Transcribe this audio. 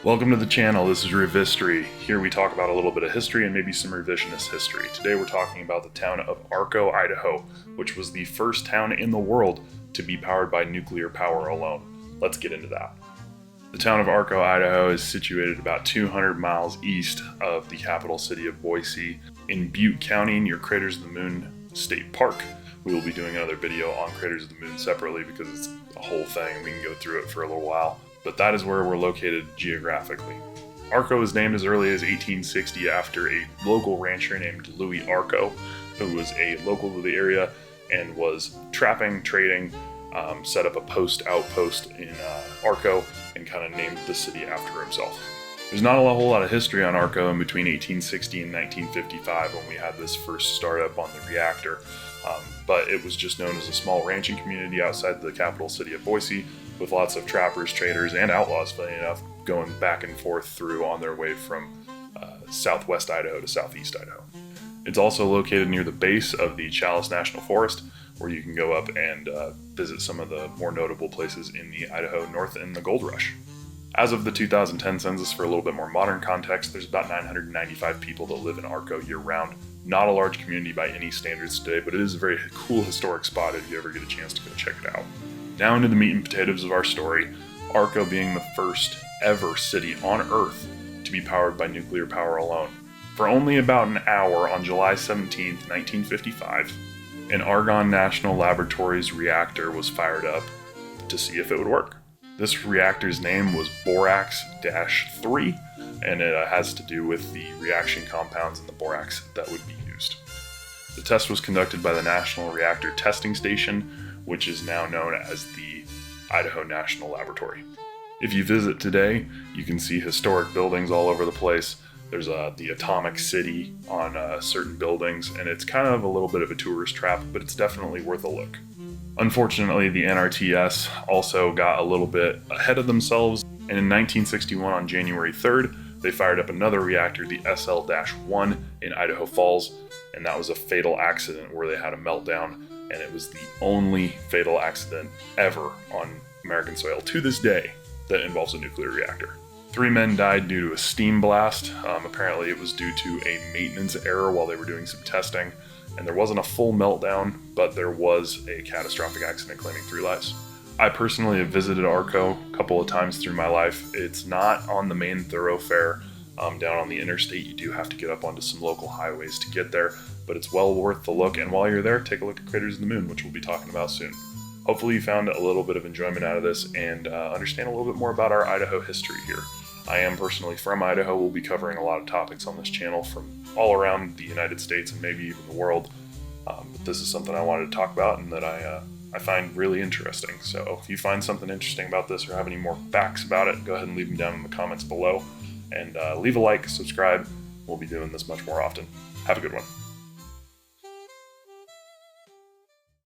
Welcome to the channel. This is Revistory. Here we talk about a little bit of history and maybe some revisionist history. Today we're talking about the town of Arco, Idaho, which was the first town in the world to be powered by nuclear power alone. Let's get into that. The town of Arco, Idaho is situated about 200 miles east of the capital city of Boise in Butte County near Craters of the Moon State Park. We will be doing another video on Craters of the Moon separately because it's a whole thing and we can go through it for a little while. But that is where we're located geographically. Arco was named as early as 1860 after a local rancher named Louis Arco, who was a local to the area and was trapping, trading, set up a outpost in Arco, and kind of named the city after himself. There's not a whole lot of history on Arco in between 1860 and 1955 when we had this first startup on the reactor, but it was just known as a small ranching community outside the capital city of Boise, with lots of trappers, traders, and outlaws, funny enough, going back and forth through on their way from southwest Idaho to southeast Idaho. It's also located near the base of the Chalice National Forest, where you can go up and visit some of the more notable places in the Idaho North in the Gold Rush. As of the 2010 census, for a little bit more modern context, there's about 995 people that live in Arco year-round. Not a large community by any standards today, but it is a very cool historic spot if you ever get a chance to go check it out. Now into the meat and potatoes of our story, Arco being the first ever city on Earth to be powered by nuclear power alone. For only about an hour on July 17, 1955, an Argonne National Laboratory's reactor was fired up to see if it would work. This reactor's name was Borax-3, and it has to do with the reaction compounds in the borax that would be used. The test was conducted by the National Reactor Testing Station, which is now known as the Idaho National Laboratory. If you visit today, you can see historic buildings all over the place. There's the Atomic City on certain buildings, and it's kind of a little bit of a tourist trap, but it's definitely worth a look. Unfortunately, the NRTS also got a little bit ahead of themselves, and in 1961 on January 3rd, they fired up another reactor, the SL-1 in Idaho Falls, and that was a fatal accident where they had a meltdown, and it was the only fatal accident ever on American soil to this day that involves a nuclear reactor. 3 men died due to a steam blast. Apparently it was due to a maintenance error while they were doing some testing, and there wasn't a full meltdown, but there was a catastrophic accident claiming 3 lives. I personally have visited Arco a couple of times through my life. It's not on the main thoroughfare down on the interstate. You do have to get up onto some local highways to get there, but it's well worth the look, and while you're there, take a look at Craters of the Moon, which we'll be talking about soon. Hopefully you found a little bit of enjoyment out of this and understand a little bit more about our Idaho history here. I am personally from Idaho. We'll be covering a lot of topics on this channel from all around the United States and maybe even the world, but this is something I wanted to talk about and that I find really interesting. So if you find something interesting about this or have any more facts about it, go ahead and leave them down in the comments below, and leave a like, subscribe. We'll be doing this much more often. Have a good one.